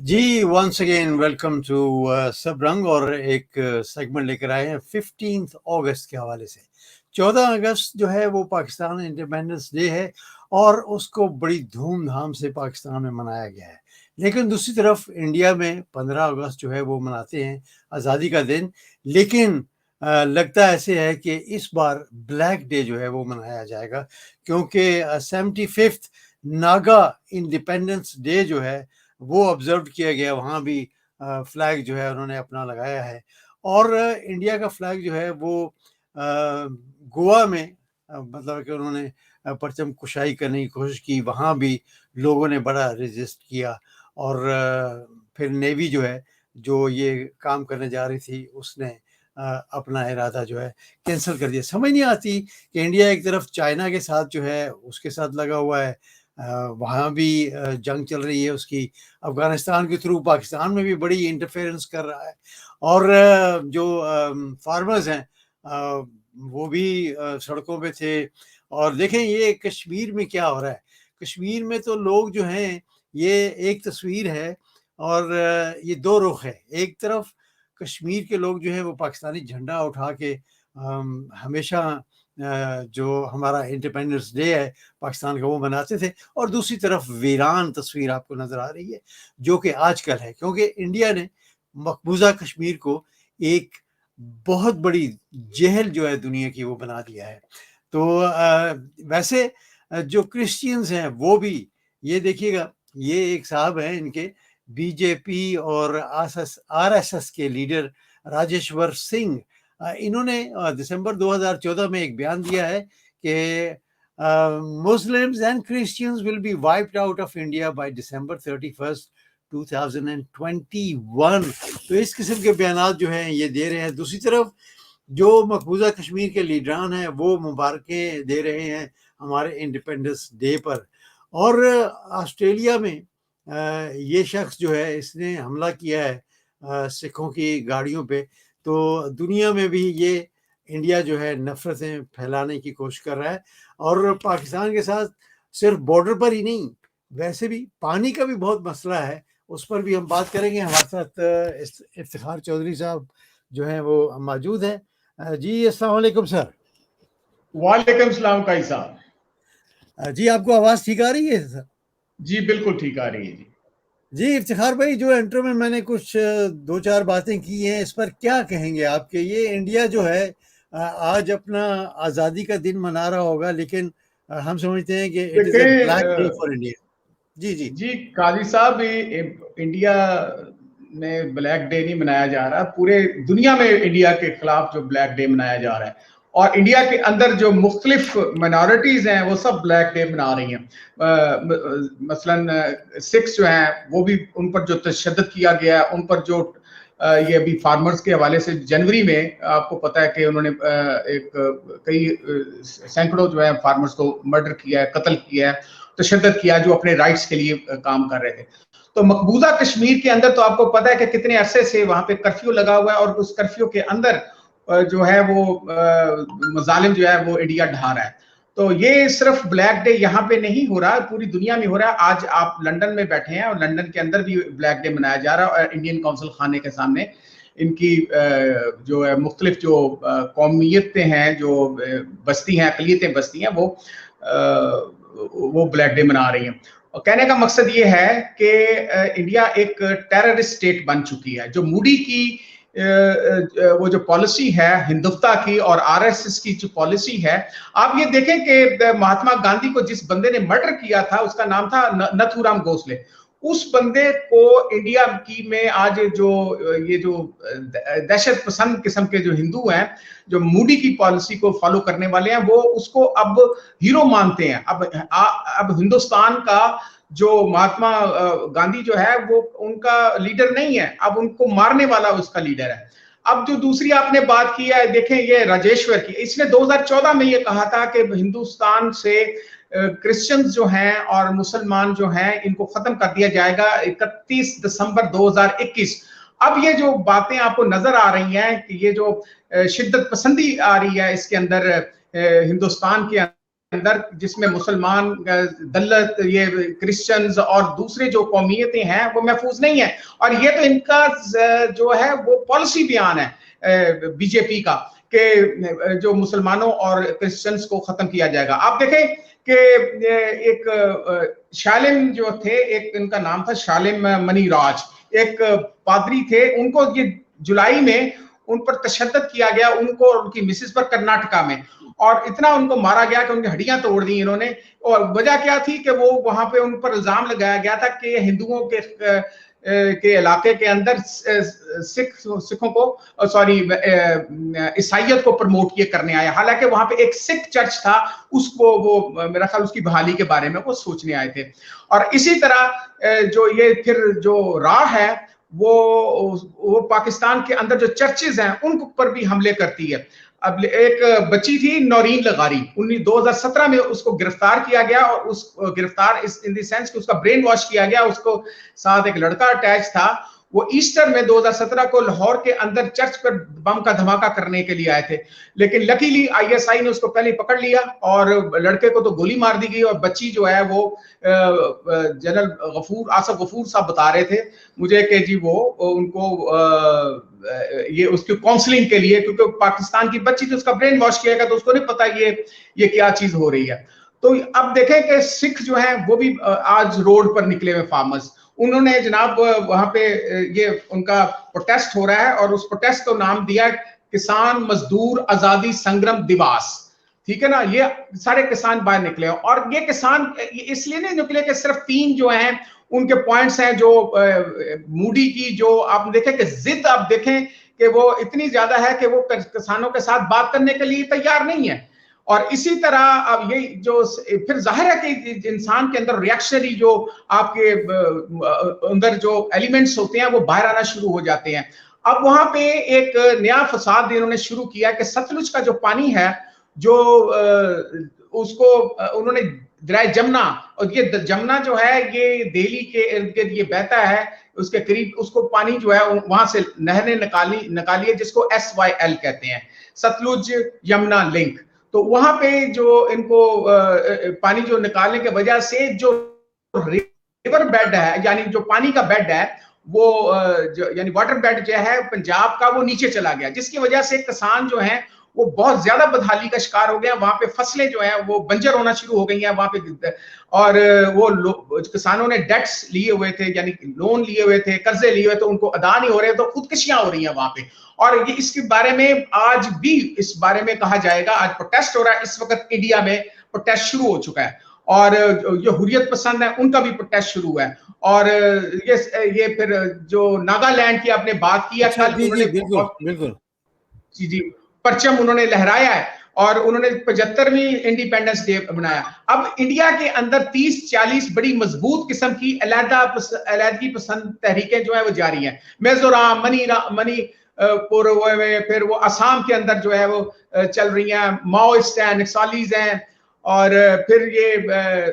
Ji once again welcome to Sab Rang. और एक segment लेकर आए हैं 15 अगस्त के हवाले से। 14 अगस्त जो है वो पाकिस्तान इंडिपेंडेंस डे है और उसको बड़ी धूमधाम से पाकिस्तान में मनाया गया है। लेकिन दूसरी तरफ इंडिया में 15 अगस्त जो है वो मनाते हैं आज़ादी का दिन। लेकिन लगता ऐसे है कि इस बार ब्लैक डे जो है वो मनाया जाएगा, क्योंकि 75th नागा इंडिपेंडेंस डे जो है वो ऑब्जर्व किया गया। वहाँ भी फ्लैग जो है उन्होंने अपना लगाया है। और इंडिया का फ्लैग जो है वो गोवा में मतलब कि उन्होंने परचम कुशाई करने की कोशिश की। वहाँ भी लोगों ने बड़ा रेजिस्ट किया और फिर नेवी जो है जो ये काम करने जा रही थी उसने अपना इरादा जो है कैंसिल कर दिया। समझ नहीं आती कि इंडिया एक तरफ चाइना के साथ जो है उसके साथ लगा हुआ है, वहाँ भी जंग चल रही है उसकी, अफ़गानिस्तान के थ्रू पाकिस्तान में भी बड़ी इंटरफेरेंस कर रहा है। और जो फार्मर्स हैं वो भी सड़कों पे थे। और देखें ये कश्मीर में क्या हो रहा है। कश्मीर में तो लोग जो हैं, ये एक तस्वीर है और ये दो रुख है। एक तरफ कश्मीर के लोग जो हैं वो पाकिस्तानी झंडा उठा के हमेशा जो हमारा इंडिपेंडेंस डे है पाकिस्तान का वो मनाते थे, और दूसरी तरफ वीरान तस्वीर आपको नज़र आ रही है जो कि आजकल है, क्योंकि इंडिया ने मकबूजा कश्मीर को एक बहुत बड़ी जेल जो है दुनिया की वो बना दिया है। तो वैसे जो क्रिश्चियंस हैं वो भी, ये देखिएगा, ये एक साहब हैं इनके बीजेपी और आरएसएस के लीडर राजेश्वर सिंह, इन्होंने दिसंबर 2014 में एक बयान दिया है कि Muslims and Christians will be wiped out of India by December 31st 2021। तो इस किस्म के बयान जो हैं ये दे रहे हैं। दूसरी तरफ जो मकबूजा कश्मीर के लीडरान हैं वो मुबारकें दे रहे हैं हमारे इंडिपेंडेंस डे पर। और ऑस्ट्रेलिया में ये शख्स जो है इसने हमला किया है सिखों की गाड़ियों पे। तो दुनिया में भी ये इंडिया जो है नफरतें फैलाने की कोशिश कर रहा है। और पाकिस्तान के साथ सिर्फ बॉर्डर पर ही नहीं, वैसे भी पानी का भी बहुत मसला है, उस पर भी हम बात करेंगे। हमारे साथ इफ्तिखार चौधरी साहब जो हैं वो मौजूद हैं। जी अस्सलाम वालेकुम सर। वालेकुम सलाम काई साहब। जी आपको आवाज़ ठीक आ रही है सर? जी बिल्कुल ठीक आ रही है जी। जी इफ्तिखार भाई, जो इंट्रो में मैंने कुछ दो चार बातें की हैं, इस पर क्या कहेंगे आपके? ये इंडिया जो है आज अपना आज़ादी का दिन मना रहा होगा, लेकिन हम समझते हैं कि it is a black day for India. जी जी जी काजी साहब, इंडिया में ब्लैक डे नहीं मनाया जा रहा, पूरे दुनिया में इंडिया के खिलाफ जो ब्लैक डे मनाया जा रहा है, और इंडिया के अंदर जो मुख्तलिफ माइनॉरिटीज हैं वो सब ब्लैक डे मना रही हैं। मसलन सिख्स जो हैं वो भी, उन पर जो तशद्दुद किया गया है, उन पर जो ये अभी फार्मर्स के हवाले से जनवरी में आपको पता है कि उन्होंने कई सैकड़ों जो है फार्मर्स को मर्डर किया है, कत्ल किया है, तशद्दुद किया, जो अपने राइट्स के लिए काम कर रहे थे। तो मकबूजा कश्मीर के अंदर तो आपको पता है कि कितने अरसे से वहां पे कर्फ्यू लगा हुआ है, और उस कर्फ्यू के अंदर जो है वो मजालिम जो है वो इंडिया ढा रहा है। तो ये सिर्फ ब्लैक डे यहाँ पे नहीं हो रहा, पूरी दुनिया में हो रहा है। आज आप लंदन में बैठे हैं और लंदन के अंदर भी ब्लैक डे मनाया जा रहा है, और इंडियन काउंसिल खाने के सामने इनकी जो है मुख्तलिफ जो कौमियतें हैं, जो बस्ती हैं, अकलियतें बस्ती हैं, वो ब्लैक डे मना रही हैं। और कहने का मकसद ये है कि इंडिया एक टेररिस्ट स्टेट बन चुकी है। जो मोदी की वो जो पॉलिसी है हिंदुत्व की, और आरएसएस की जो पॉलिसी है, आप ये देखें कि महात्मा गांधी को जिस बंदे ने मर्डर किया था उसका नाम था नथुराम गोडसे। उस बंदे को इंडिया की में आज जो ये जो दहशत पसंद किस्म के जो हिंदू हैं, जो मोदी की पॉलिसी को फॉलो करने वाले हैं, वो उसको अब हीरो मानते हैं। अब हिंदुस्तान का जो महात्मा गांधी जो है वो उनका लीडर नहीं है, अब उनको मारने वाला उसका लीडर है। अब जो दूसरी आपने बात की है, देखें ये राजेश्वर की, इसने 2014 में ये कहा था कि हिंदुस्तान से क्रिश्चियंस जो हैं और मुसलमान जो हैं इनको खत्म कर दिया जाएगा 31 दिसंबर 2021। अब ये जो बातें आपको नजर आ रही हैं कि ये जो शिद्दत पसंदी आ रही है इसके अंदर हिंदुस्तान के अंदर, जिसमें मुसलमान, दलित, ये क्रिश्चियंस और दूसरे जो कौमियतें हैं वो महफूज नहीं है। और ये तो इनका जो है वो पॉलिसी बयान है बीजेपी का कि जो मुसलमानों और क्रिश्चियंस को खत्म किया जाएगा। आप देखें कि एक शालिम जो थे, एक इनका नाम था शालिम मनीराज, एक पादरी थे, उनको ये जुलाई में उन पर तशद्दुद किया गया, उनको और उनकी मिसेस पर, कर्नाटका में, और इतना उनको मारा गया कि उनकी हड्डियां तोड़ दी इन्होंने। और वजह क्या थी कि वो वहां पे उन पर इल्जाम लगाया गया था कि हिंदुओं के इलाके के अंदर सिखों को, सॉरी, ईसाइयत को प्रमोट ये करने आए। हालांकि वहां पे एक सिख चर्च था, उसको वो मेरा ख्याल उसकी बहाली के बारे में वो सोचने आए थे। और इसी तरह जो ये फिर जो राह है वो पाकिस्तान के अंदर जो चर्चेज हैं उन पर भी हमले करती है। अब एक बच्ची थी नौरीन लगारी, 2017 में उसको गिरफ्तार किया गया, और उस गिरफ्तार इन द सेंस कि उसका ब्रेन वॉश किया गया, उसको साथ एक लड़का अटैच था। वो ईस्टर में 2017 को लाहौर के अंदर चर्च पर बम का धमाका करने के लिए आए थे, लेकिन लकीली आईएसआई ने उसको पहले पकड़ लिया और लड़के को तो गोली मार दी गई। और बच्ची जो है वो जनरल गफूर, आसफ गफूर साहब बता रहे थे मुझे कि जी वो उनको ये उसकी काउंसलिंग के लिए, क्योंकि पाकिस्तान की बच्ची तो उसका ब्रेन वॉश किया गया, तो उसको नहीं पता ये क्या चीज हो रही है। तो अब देखें कि सिख जो है वो भी आज रोड पर निकले हुए फार्मर्स, उन्होंने जनाब वहां पे ये उनका प्रोटेस्ट हो रहा है, और उस प्रोटेस्ट को नाम दिया किसान मजदूर आजादी संग्राम दिवस। ठीक है ना, ये सारे किसान बाहर निकले, और ये किसान इसलिए नहीं निकले कि सिर्फ 3 जो हैं उनके पॉइंट्स हैं, जो मूडी की जो आप देखें कि जिद, आप देखें कि वो इतनी ज्यादा है कि वो किसानों के साथ बात करने के लिए तैयार नहीं है। और इसी तरह अब ये जो फिर जाहिर है कि इंसान के अंदर रिएक्शनरी जो आपके अंदर जो एलिमेंट्स होते हैं वो बाहर आना शुरू हो जाते हैं। अब वहां पे एक नया फसाद इन्होंने शुरू किया कि सतलुज का जो पानी है, जो उसको उन्होंने दरिया जमुना, और ये जमुना जो है ये दिल्ली के इर्द गिर्द ये बहता है, उसके करीब, उसको पानी जो है वहां से नहरें निकाली है, जिसको SYL कहते हैं, सतलुज यमुना लिंक। तो वहां पे जो इनको पानी जो निकालने की वजह से जो रिवर बेड है, यानी जो पानी का बेड है वो यानी वाटर बेड जो है पंजाब का, वो नीचे चला गया, जिसकी वजह से किसान जो हैं वो बहुत ज्यादा बदहाली का शिकार हो गया। वहां पे फसलें जो हैं वो बंजर होना शुरू हो गई हैं वहां पे, और वो किसानों ने डेट्स लिए हुए थे, यानी लोन लिए हुए थे, कर्जे लिए हुए, तो उनको अदा नहीं हो रहे, तो खुदकुशियां हो रही हैं वहां पे। और ये इसके बारे में आज भी इस बारे में कहा जाएगा, आज प्रोटेस्ट हो रहा है, इस वक्त इंडिया में प्रोटेस्ट शुरू हो चुका है, और जो हुर्रियत पसंद है उनका भी प्रोटेस्ट शुरू हुआ है। और ये फिर जो नागालैंड की आपने बात की है, कल उन्होंने बिल्कुल जी परचम उन्होंने लहराया है, और उन्होंने 75वीं इंडिपेंडेंस डे बनाया। अब इंडिया के अंदर 30-40 बड़ी मजबूत किस्म की अलहदगी पसंद तहरीकें जो है वो जारी हैं। मिजोरम, मणिपुर, फिर वो असम के अंदर जो है वो चल रही हैं, माओइस्ट हैं, नक्सलीज हैं, और फिर ये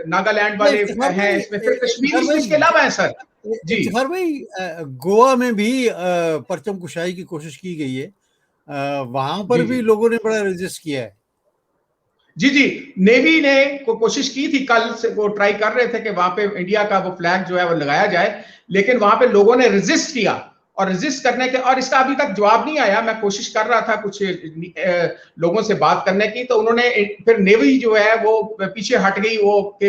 नागालैंड वाले हैं, इसमें फिर कश्मीर इसके अलावा है सर जी। इफ्तिखार भाई, गोवा में भी परचम कुशाई की कोशिश की गई है, वहां पर भी लोगों ने बड़ा रेजिस्ट किया है। जी, नेवी ने कोशिश की थी, कल से वो ट्राई कर रहे थे कि वहां पे इंडिया का वो फ्लैग जो है वो लगाया जाए, लेकिन वहां पे लोगों ने रेजिस्ट किया, और रेजिस्ट करने के, और इसका अभी तक जवाब नहीं आया। मैं कोशिश कर रहा था कुछ लोगों से बात करने की, तो उन्होंने फिर नेवी जो है वो पीछे हट गई, वो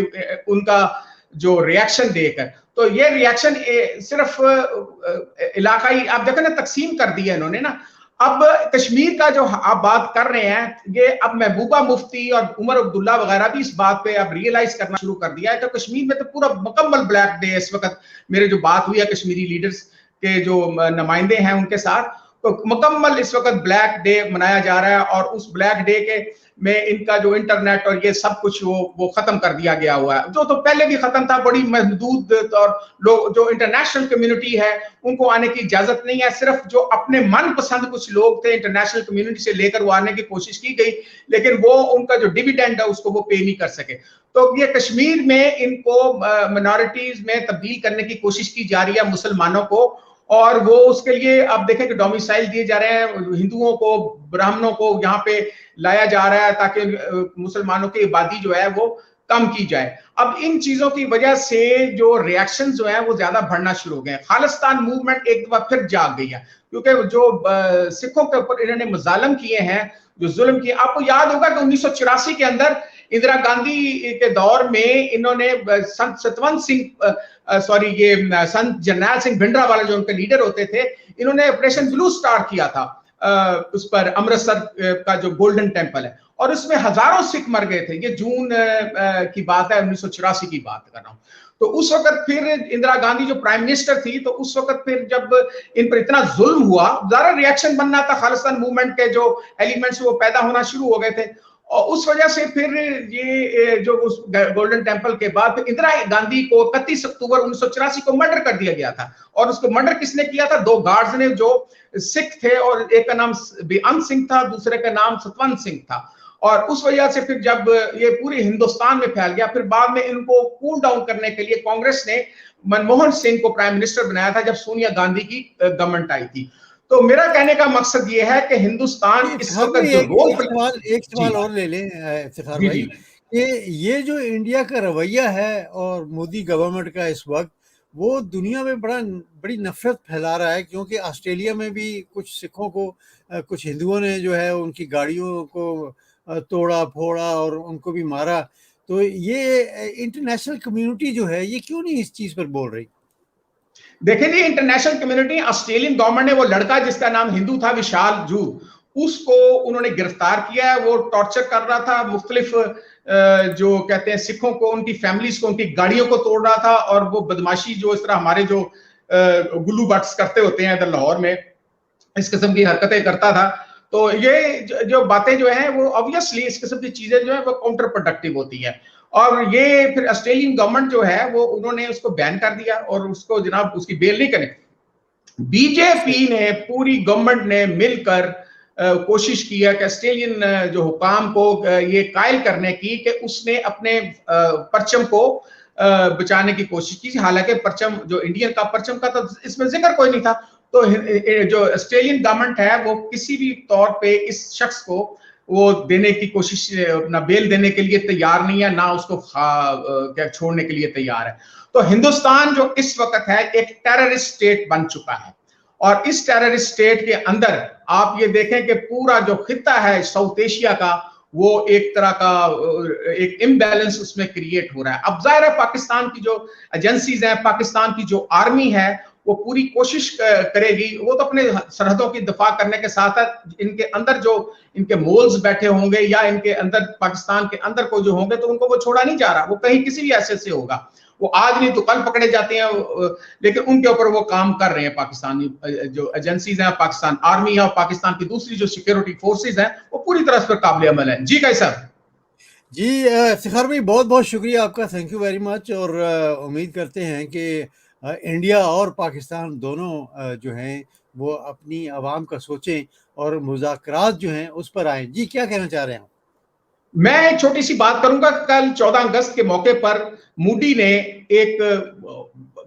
उनका जो रिएक्शन देकर। तो ये रिएक्शन सिर्फ इलाकाई, आप देखो ना, तकसीम कर दिया इन्होंने ना। अब कश्मीर का जो आप बात कर रहे हैं, ये अब महबूबा मुफ्ती और उमर अब्दुल्ला वगैरह भी इस बात पे अब रियलाइज करना शुरू कर दिया है कि कश्मीर में तो पूरा मुकम्मल ब्लैक डे इस वक्त। मेरे जो बात हुई है कश्मीरी लीडर्स के जो नुमाइंदे हैं उनके साथ, तो मुकम्मल इस वक्त ब्लैक डे मनाया जा रहा है, और उस ब्लैक डे के में इनका जो इंटरनेट और ये सब कुछ वो खत्म कर दिया गया हुआ है, जो तो पहले भी खत्म था, बड़ी महदूद, और लोग जो इंटरनेशनल कम्युनिटी है उनको आने की इजाजत नहीं है। सिर्फ जो अपने मनपसंद कुछ लोग थे इंटरनेशनल कम्युनिटी से लेकर वो आने की कोशिश की गई, लेकिन वो उनका जो डिविडेंड है उसको वो पे नहीं कर सके। तो ये कश्मीर में इनको माइनॉरिटीज में तब्दील करने की कोशिश की जा रही है, मुसलमानों को, और वो उसके लिए आप देखें कि डोमिसाइल दिए जा रहे हैं, हिंदुओं को, ब्राह्मणों को यहाँ पे लाया जा रहा है ताकि मुसलमानों की आबादी जो है वो कम की जाए। अब इन चीजों की वजह से जो रिएक्शन जो है वो ज्यादा बढ़ना शुरू हो गए। खालिस्तान मूवमेंट एक बार फिर जाग गई है, क्योंकि जो सिखों के ऊपर इन्होंने मजालम किए हैं, जो जुल्म किए। आपको याद होगा कि 1984 के अंदर इंदिरा गांधी के दौर में इन्होंने संत सतवंत सिंह, सॉरी ये संत जरनैल सिंह भिंडरावाला जो उनके लीडर होते थे, इन्होंने ऑपरेशन ब्लू स्टार किया था उस पर, अमृतसर का जो गोल्डन टेम्पल है, और उसमें हजारों सिख मर गए थे। ये जून की बात है, 1984 की बात कर रहा हूं। तो उस वक्त फिर इंदिरा गांधी जो प्राइम मिनिस्टर थी, तो उस वक्त फिर जब इन पर इतना जुल्म हुआ, ज्यादा रिएक्शन बनना था, खालिस्तान मूवमेंट के जो एलिमेंट्स वो पैदा होना शुरू हो गए थे, और उस वजह से फिर ये जो उस गोल्डन टेम्पल के बाद फिर इंदिरा गांधी को 31 अक्टूबर 1984 को मर्डर कर दिया गया था। और उसको मर्डर किसने किया था? दो गार्ड्स ने जो सिख थे, और एक का नाम बेअंत सिंह था, दूसरे का नाम सतवंत सिंह था। और उस वजह से फिर जब ये पूरे हिंदुस्तान में फैल गया, फिर बाद में इनको कूल डाउन करने के लिए कांग्रेस ने मनमोहन सिंह को प्राइम मिनिस्टर बनाया था जब सोनिया गांधी की गवर्नमेंट आई थी। तो मेरा कहने का मकसद ये है कि हिंदुस्तान इस वक्त जो रोल, एक सवाल और ले लें इफ्तिखार भाई, कि ये जो इंडिया का रवैया है और मोदी गवर्नमेंट का इस वक्त, वो दुनिया में बड़ी नफरत फैला रहा है, क्योंकि ऑस्ट्रेलिया में भी कुछ सिखों को, कुछ हिंदुओं ने जो है उनकी गाड़ियों को तोड़ा फोड़ा और उनको भी मारा। तो ये इंटरनेशनल कम्युनिटी जो है ये क्यों नहीं इस चीज पर बोल रही? देखिए जी, इंटरनेशनल कम्युनिटी, ऑस्ट्रेलियन गवर्नमेंट ने वो लड़का जिसका नाम हिंदू था विशाल जूर, उसको उन्होंने गिरफ्तार किया है। वो टॉर्चर कर रहा था मुख्तलिफ जो कहते हैं सिखों को, उनकी फैमिलीज को, उनकी गाड़ियों को तोड़ रहा था, और वो बदमाशी जो इस तरह हमारे जो गुल्लू बट्स करते होते हैं इधर लाहौर में, इस किस्म की हरकतें करता था। तो ये जो बातें जो हैं वो ऑब्वियसली इस किस्म की चीजें जो है वो काउंटर प्रोडक्टिव होती है। और ये फिर ऑस्ट्रेलियन गवर्नमेंट जो है वो उन्होंने उसको बैन कर दिया, और उसको जनाब उसकी बेल नहीं करें। बीजेपी ने, पूरी गवर्नमेंट ने मिलकर कोशिश की है कि ऑस्ट्रेलियन जो हुकाम को ये कायल करने की कि उसने अपने परचम को बचाने की कोशिश की। हालांकि परचम जो इंडियन का परचम का तो इसमें जिक्र कोई नहीं था। तो जो ऑस्ट्रेलियन गवर्नमेंट है वो किसी भी तौर पे इस शख्स को वो देने की कोशिश, ना बेल देने के लिए तैयार नहीं है, ना उसको क्या छोड़ने के लिए तैयार है। तो हिंदुस्तान जो इस वक्त है एक टेररिस्ट स्टेट बन चुका है, और इस टेररिस्ट स्टेट के अंदर आप ये देखें कि पूरा जो खिता है साउथ एशिया का, वो एक तरह का एक इम्बैलेंस उसमें क्रिएट हो रहा है। अब जाहिर है पाकिस्तान की जो एजेंसीज हैं, पाकिस्तान की जो आर्मी है, वो पूरी कोशिश करेगी। वो तो अपने सरहदों की दफा करने के साथ साथ इनके अंदर जो इनके मोल्स बैठे होंगे, या इनके अंदर पाकिस्तान के अंदर को जो होंगे, तो उनको वो छोड़ा नहीं जा रहा। वो कहीं किसी भी ऐसे से होगा, वो आज नहीं तो कल पकड़े जाते हैं, लेकिन उनके ऊपर वो काम कर रहे हैं पाकिस्तानी जो एजेंसीज हैं, पाकिस्तान आर्मी है, और पाकिस्तान की दूसरी जो सिक्योरिटी फोर्सेज हैं, वो पूरी तरह से काबिल अमल है। जी कैसा जी इफ्तिखार भाई, बहुत बहुत शुक्रिया आपका, थैंक यू वेरी मच। और उम्मीद करते हैं कि इंडिया और पाकिस्तान दोनों जो हैं वो अपनी आवाम का सोचें और मुज़ाकरात जो हैं उस पर आएँ। जी क्या कहना चाह रहे हैं आप? मैं एक छोटी सी बात करूंगा। कल 14 अगस्त के मौके पर मूडी ने एक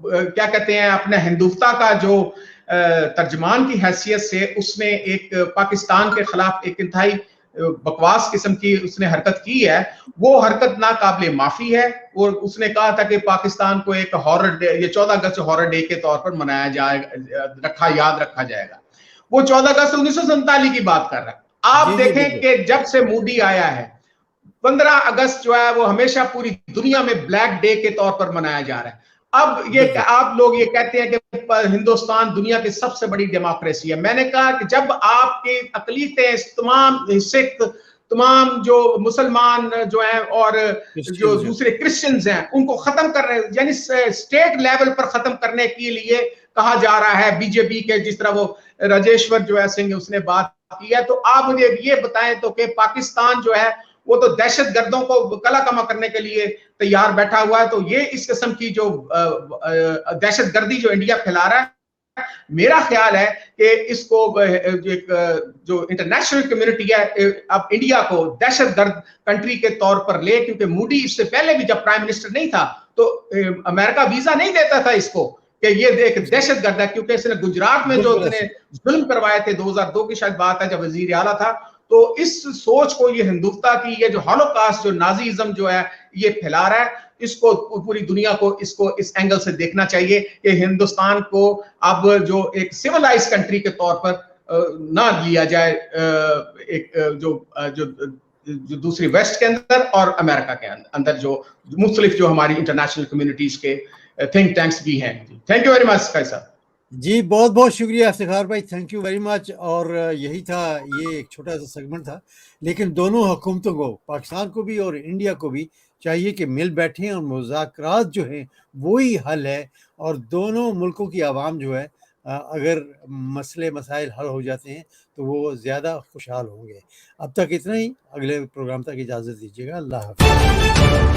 क्या कहते हैं अपने हिंदुस्तान का जो तर्जमान की हैसियत से उसने एक पाकिस्तान के खिलाफ एक इंतहाई बकवास किस्म की उसने हरकत की है। वो हरकत नाकाबिले माफी है। और उसने कहा था कि पाकिस्तान को एक हॉरर डे, ये 14 अगस्त हॉरर डे के तौर पर मनाया जाएगा, याद रखा जाएगा। वो 14 अगस्त 1947 की बात कर रहा है। आप देखें कि जब से मोदी आया है, 15 अगस्त जो है वो हमेशा पूरी दुनिया में ब्लैक डे के तौर पर मनाया जा रहा है। अब ये आप लोग ये कहते हैं कि हिंदुस्तान दुनिया की सबसे बड़ी डेमोक्रेसी है। मैंने कहा कि जब आपकी अकलीतें, तमाम सिख, तमाम जो मुसलमान जो हैं और जो दूसरे क्रिश्चियंस हैं, उनको खत्म कर रहे हैं, यानी स्टेट लेवल पर खत्म करने के लिए कहा जा रहा है बीजेपी के, जिस तरह वो राजेश्वर जो है सिंह उसने बात की है। तो आप मुझे ये बताएं तो कि पाकिस्तान जो है वो तो दहशत गर्दों को कला कमा करने के लिए तैयार बैठा हुआ है। तो ये इस किस्म की जो दहशत गर्दी जो इंडिया फैला रहा है, मेरा ख्याल है कि इसको जो इंटरनेशनल कम्युनिटी है अब इंडिया को दहशत गर्द कंट्री के तौर पर ले। क्योंकि मूडी इससे पहले भी जब प्राइम मिनिस्टर नहीं था तो अमेरिका वीजा नहीं देता था इसको कि ये एक दहशतगर्द है, क्योंकि इसने गुजरात में जो बिल्कुल उसने जुल्म करवाए थे 2002 की शायद बात है, जब वजीर आला था, तो इस सोच को, ये हिंदुत्व की, ये जो हॉलोकास्ट, जो नाजीज्म जो है ये फैला रहा है, इसको पूरी दुनिया को इसको इस एंगल से देखना चाहिए कि हिंदुस्तान को अब जो एक सिविलाइज कंट्री के तौर पर ना लिया जाए, एक जो दूसरी वेस्ट के अंदर और अमेरिका के अंदर जो मुख्तलिफ जो हमारी इंटरनेशनल कम्युनिटीज के थिंक टैंक्स भी हैं। थैंक यू वेरी मच कैसा जी, बहुत बहुत शुक्रिया इफ्तिखार भाई, थैंक यू वेरी मच। और यही था, ये एक छोटा सा सेगमेंट था, लेकिन दोनों हुकूमतों को, पाकिस्तान को भी और इंडिया को भी चाहिए कि मिल बैठें और मुज़ाकरात जो हैं वही हल है, और दोनों मुल्कों की आवाम जो है अगर मसले मसाइल हल हो जाते हैं तो वो ज़्यादा खुशहाल होंगे। अब तक इतना ही, अगले प्रोग्राम तक इजाज़त दीजिएगा। अल्लाह हाफ़िज़।